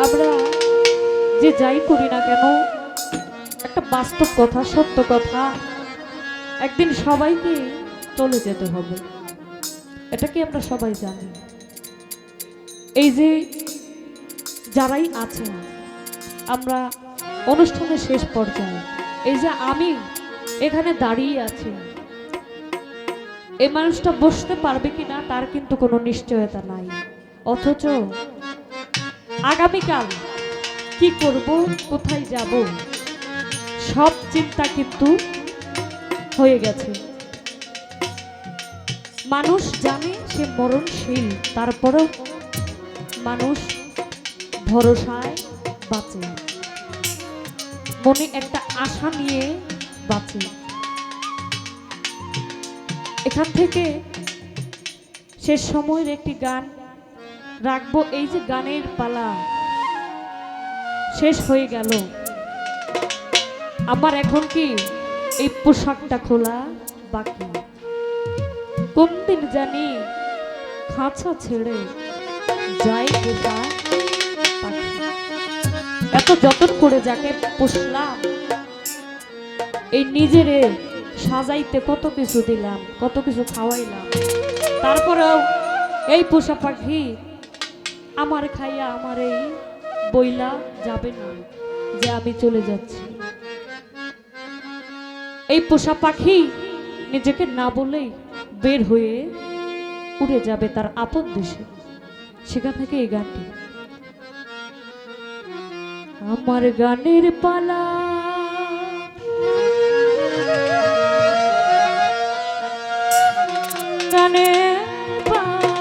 আমরা যে যাই করি না কেন, একটা বাস্তব কথা, সত্য কথা, একদিন সবাইকে চলে যেতে হবে। এটা কি আমরা সবাই জানি? এই যে যারাই আছেন, আমরা অনুষ্ঠানের শেষ পর্যায়ে, এই যে আমি এখানে দাঁড়িয়ে আছি, এই মানুষটা বসতে পারবে কিনা তার কিন্তু কোনো নিশ্চয়তা নাই। অথচ আগামীকাল কি করব, কোথায় যাব, সব চিন্তা কিন্তু হয়ে গেছে। মানুষ জানে সে মরণশীল, তারপরেও মানুষ ভরসায় বাঁচে, মনে একটা আশা নিয়ে বাঁচে। এখান থেকে শেষ সময়ের একটি গান রাখবো। এই যে গানের পালা শেষ হয়ে গেল, আমার এখন কি এই পোশাকটা খোলা বাকি। কোন দিন জানি খাঁচা ছেড়ে যাই পোষা পাখি। এত যতন করে যাকে পুষলাম, এই নিজেরে সাজাইতে কত কিছু দিলাম, কত কিছু খাওয়াইলাম, তারপরেও এই পোষা পাখি আমার খাইয়া আমার এই বইলা যাবে না যে আমি চলে যাচ্ছি। এই পোষা পাখি নিজেকে না বলেই বের হয়ে উড়ে যাবে তার আপন দেশে। সেখান থেকে এই গানটি, আমার গানের পালা গানের পালা,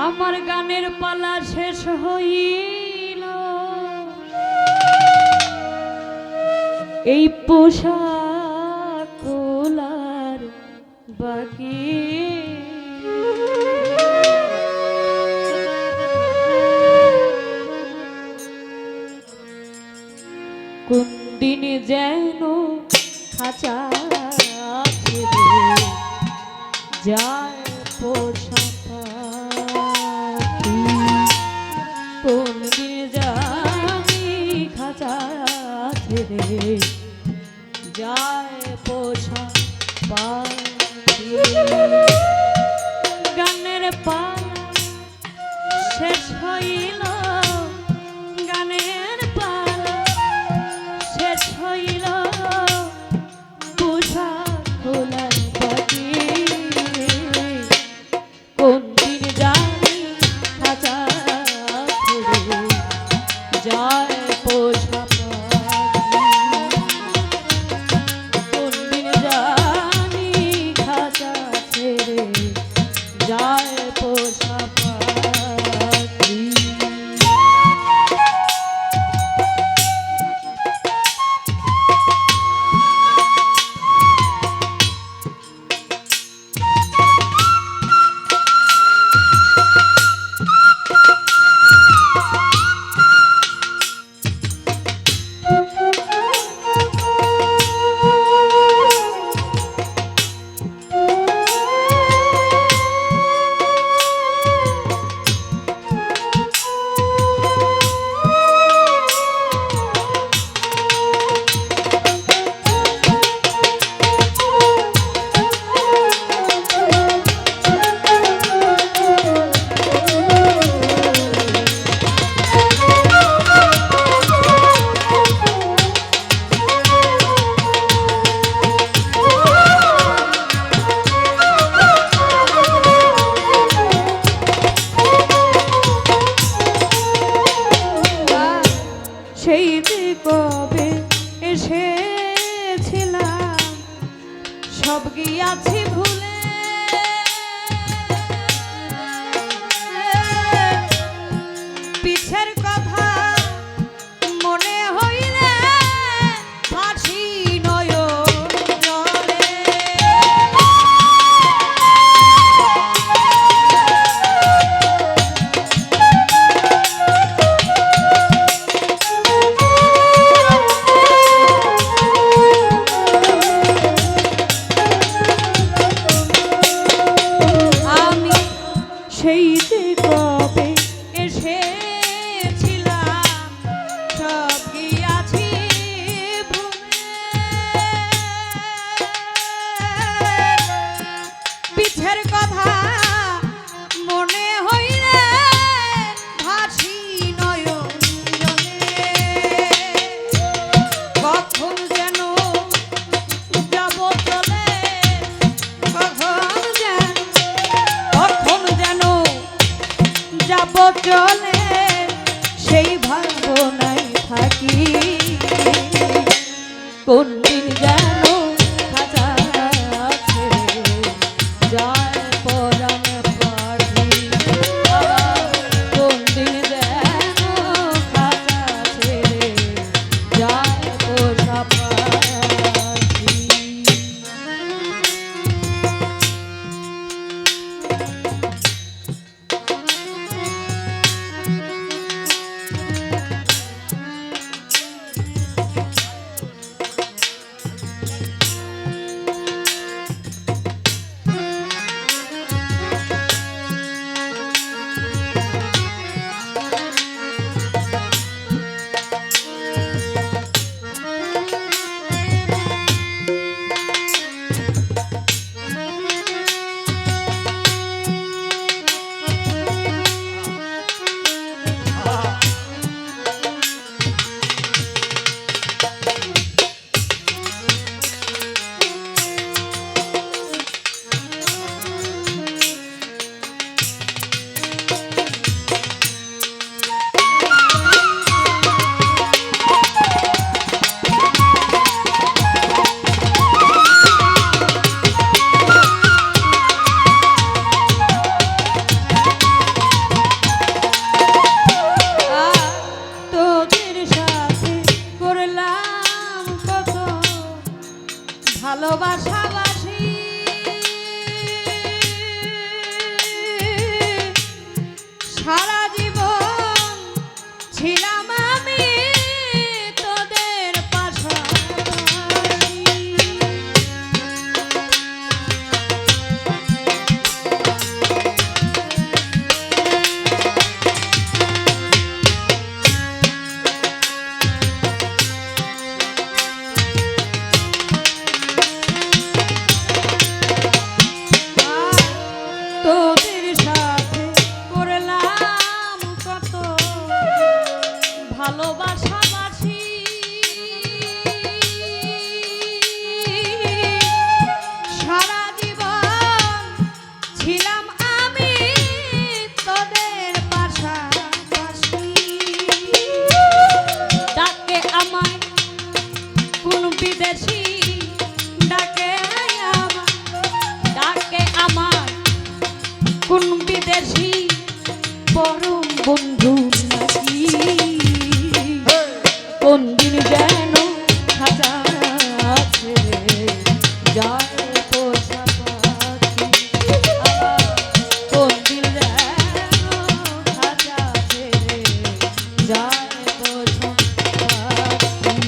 আমার গানের পালা শেষ হইল, এই পোশাক খোলার বাকি। কোন দিন যেন খাঁচা ছেড়ে যায় পোষা পাখি, কোন দিন যাবি খাঁচা ছেড়ে যায় পোষা পাখি। গানের পালা শেষ হইল, গানের পালা শেষ হইল, পোশাক খোলার বাকি। সেই যে কবে এসেছিলাম সব গিয়াছি পিছের কথা মনে হইলে ভাসি নয়ন জলে কখন যেন যাব চলে কখন যেন যাব চলে সেই ভাবনায় থাকি কোন দিন যেন খাঁচা ছেড়ে যায় পরাণ পাখি কোন দিন যেন খাঁচা ছেড়ে যায় পোষা পাখি ভালোবাসাবাসি সারা জীবন ছিলাম আমি তোদের পাশাপাশি তোদের সাথে করলাম কত ভালোবাসাবাসি সারা জীবন ছিলাম আমি তোদের পাশাপাশি ডাকে আমায় কোন বিদেশি ডাকে আমার কোন বিদেশি পরম বন্ধু নাকি কোন দিন যেন খাঁচা ছেড়ে যায় পোষা পাখি কোন দিন যেন খাঁচা ছেড়ে যায় পোষা পাখি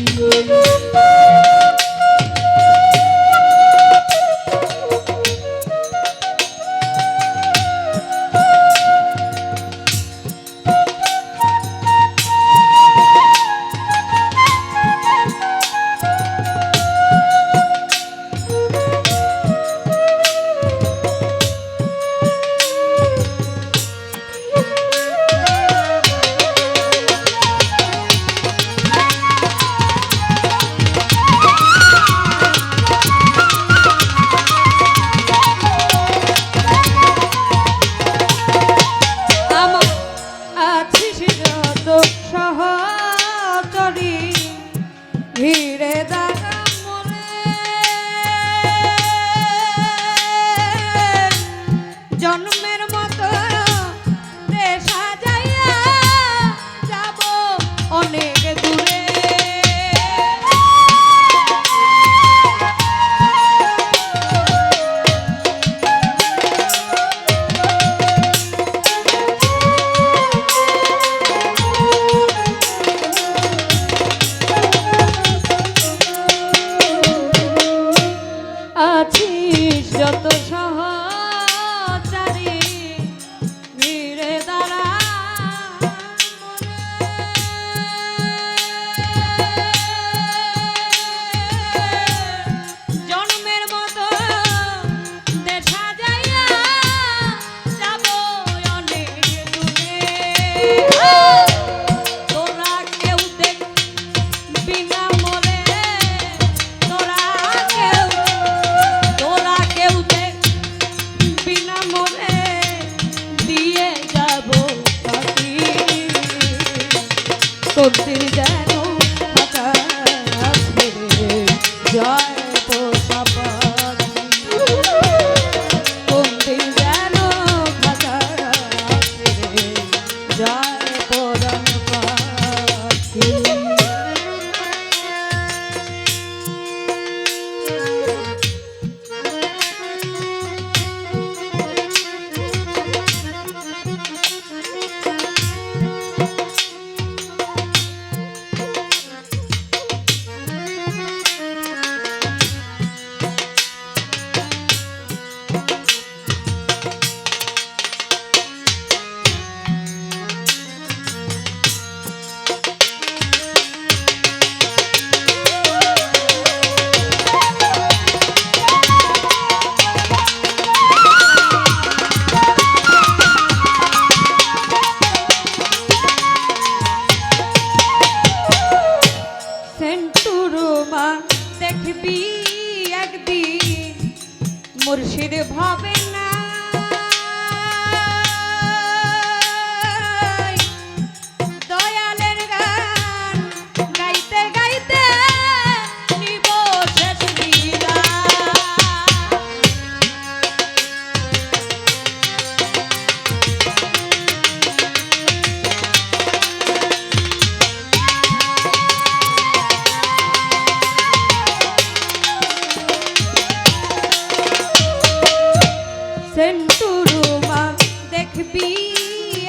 রুমাল দেখবি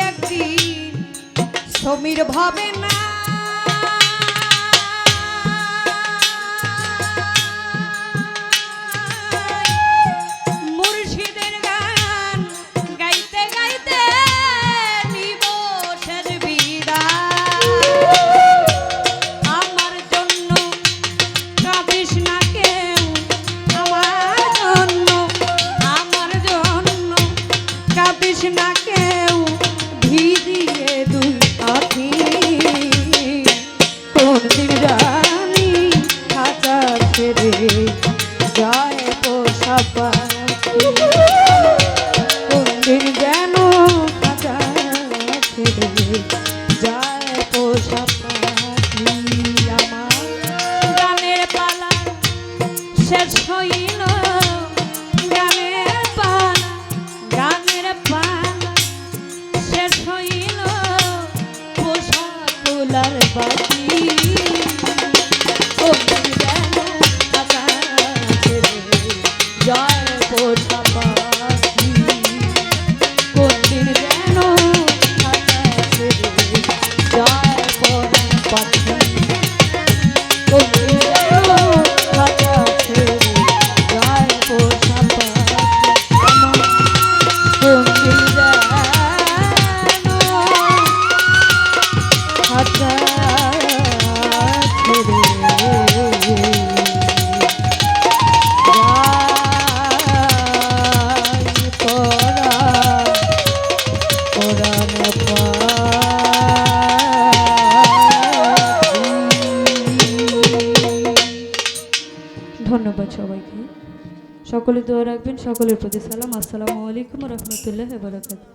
একদিন সমীর ভাবে না মুর্শিদের গান গাইতে গাইতে নিব শেষ বিদায় আমার জন্য কাঁদিস না কেউ আমার জন্য কাঁদিস না কেউ ভিজিয়ে দুই আঁখি কোন দিন জানি খাঁচা ছেড়ে যায় পোষা পাখি কোন দিন যেন খাঁচা ছেড়ে যায় পোষা পাখি আমার গানের পালা শেষ হইল গানের পালা শেষ হইল পোষা তোলার বাকি জয় পোষা পাখি কোন দিন যেন জয় পোষা পাখি কোন দিন যেন জয় পোষা পাখি কোন দিন ধন্যবাদ সবাইকে। সকলে দোয়া রাখবেন। সকলের প্রতি সালাম। আসসালামু আলাইকুম ওয়া রাহমাতুল্লাহি ওয়া বারাকাতুহু।